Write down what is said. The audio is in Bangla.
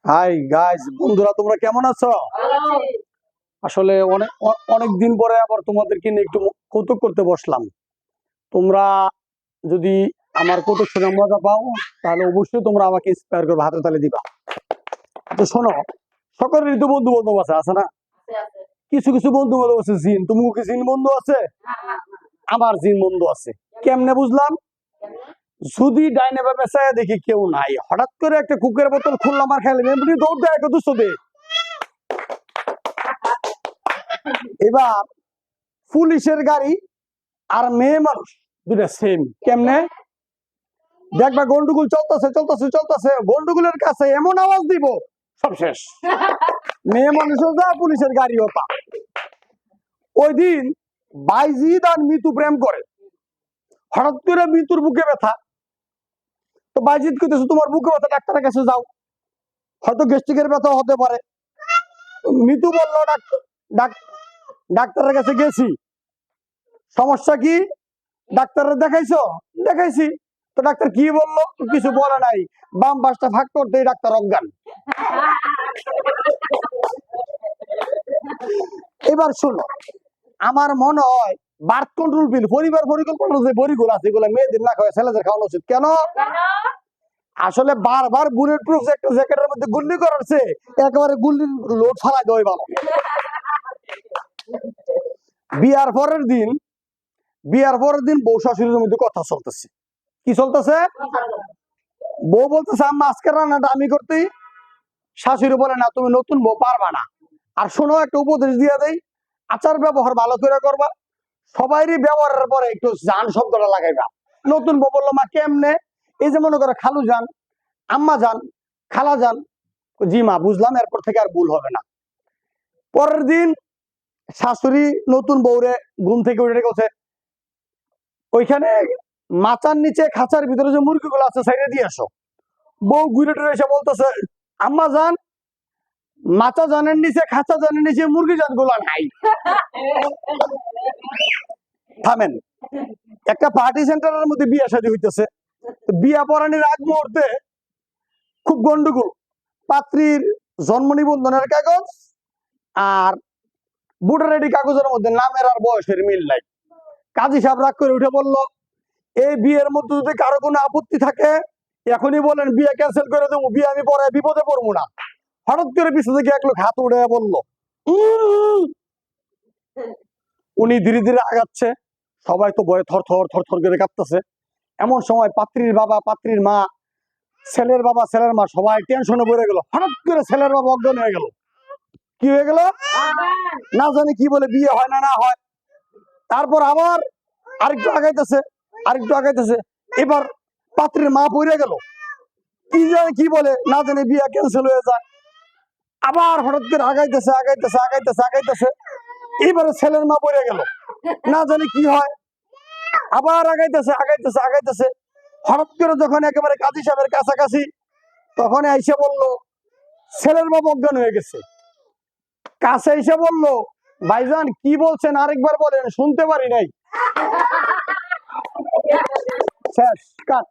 হাই গাইস, বন্ধুরা তোমরা কেমন আছো? আসলে অনেক দিন পরে আবার তোমাদেরকে নিয়ে একটু কৌতুক করতে বসলাম। তোমরা যদি আমার কৌতুক শুনে মজা পাও তাহলে অবশ্যই তোমরা আমাকে ইন্সপায়ার করবে, হাতে তালি দিবা। তো শোনো, সকলেরই তো বন্ধু বান্ধব আছে না? কিছু কিছু বন্ধু বান্ধব আছে জিন। তুমি কি জিন বন্ধু আছে? আমার জিন বন্ধু আছে। কেমনে বুঝলাম? যদি ডাইনে বা পেছায় দেখি কেউ নাই, হঠাৎ করে একটা কুকের বোতল খুললাম আর খেলাম, এমনি দৌড় দেয় একটা দুশো দে। এবার পুলিশের গাড়ি আর মেয়ে মানুষ দুটা সেম। কেমনে দেখবা? গন্ডগোল চলতেছে চলতেছে চলতেছে, গন্ডগোলের কাছে এমন আওয়াজ দিব সব শেষ। মেয়ে মানুষও যা, পুলিশের গাড়িও তা। ওই দিন বাইজিদ আর মিতু প্রেম করে। হঠাৎ করে মিতুর বুকে ব্যথা। তো বাইজিদ কইতেছে তোমার বুকে ব্যথা, ডাক্তারের কাছে যাও, হয়তো গ্যাস্ট্রিকের ব্যথা হতে পারে। মিতু বললো ডাক্তারের কাছে গেছি। সমস্যা কি? ডাক্তারের দেখাইছো? দেখাইছি। তো ডাক্তার কি বললো? কিছু বলে নাই। বাম পাশটা ফাঁক করতেই ডাক্তার অজ্ঞান। এবার শোনো, আমার মনে হয় বার্থ কন্ট্রোল পিল, পরিবার পরিকল্পনা যে বড়িগুলো আছে এগুলো মেয়েদের না খাওয়া ছেলেদের খাওয়ানো উচিত। কেন? আসলে বারবার বুলেট প্রুফ একটা জ্যাকেটের মধ্যে গুল্লি করাচ্ছে, একেবারে গুল্লির লোড ফালাই দেওয়াই ভালো। বিয়ার পরের দিন বউ শাশুড়ির মধ্যে কথা চলতেছে। কি চলতেছে? বউ বলতেছে আম্মা আজকে রান্নাটা আমি করতেই। শাশুড়ি বলে না, তুমি নতুন বউ, পারবা না। আর শোনো, একটা উপদেশ দিয়ে দেই, আচার ব্যবহার ভালো করে করবা। সবাইরই ব্যবহারের পরে একটু জান শব্দটা লাগাইবা। নতুন বউ বললো মা কেমনে? এই যে মনে করো খালু যান, আম্মা যান, খালা যান। জি মা বুঝলাম, এরপর থেকে আর ভুল হবে না। পরের দিন শাশুড়ি নতুন বউরে ঘুম থেকে উঠে গেছে, ওইখানে মাচার নিচে খাঁচার ভিতরে যে মুরগিগুলো আছে সাইডে দিয়ে আসো। বউ ঘুরে টুরে এসে বলতেছে আম্মা যান, মাচা জানের নিচে খাঁচা জানের নিচে মুরগি জান গুলা নাই। থামেন, একটা পার্টি সেন্টারের মধ্যে বিয়ে শাদী হইতেছে। বিয়া পড়ানির আগ মুহূর্তে খুব গন্ডগোল। পাত্রীর জন্ম নিবন্ধনের কাগজ আর ভোটার আইডি কাগজের মধ্যে নামের আর বয়সের মিল নাই। কাজী সাহেব রাগ করে উঠে বলল, এই বিয়ের মধ্যে যদি কারো কোনো আপত্তি থাকে এখনই বলেন, বিয়ে ক্যান্সেল করে দেবো, বিয়ে আমি পরে বিপদে পড়বো না। হঠাৎ করে পিছনে থেকে এক লোক হাত উঠে বললো। উনি ধীরে ধীরে আগাচ্ছে, সবাই তো ভয়ে থর থর থর থর করে কাঁপতেছে। এমন সময় পাত্রীর বাবা, পাত্রীর মা, ছেলের বাবা, ছেলের মা সবাই টেনশনে পড়ে গেল। হঠাৎ করে ছেলের বাবা অজ্ঞান হয়ে গেল। কি হয়ে গেল? না জানি কি বলে, বিয়ে হয় না না হয়। তারপর আবার আরেকটু আগাইতেছে। এবার পাত্রীর মা পড়ে গেল। কি জানে কি বলে, না জানি বিয়ে ক্যান্সেল হয়ে যায়। আবার হঠাৎ করে আগাইতেছে। এবারে ছেলের মা পড়ে গেল, না জানি কি হয়। আবার আগাইতেছে। হঠাৎ করে যখন একেবারে কাজী সাহেবের কাছাকাছি, তখন এসে বলল ছেলের বাবা অজ্ঞান হয়ে গেছে। কাছে এসে বলল ভাইজান কি বলছেন আরেকবার বলেন, শুনতে পারি নাই। শেষ, কাট।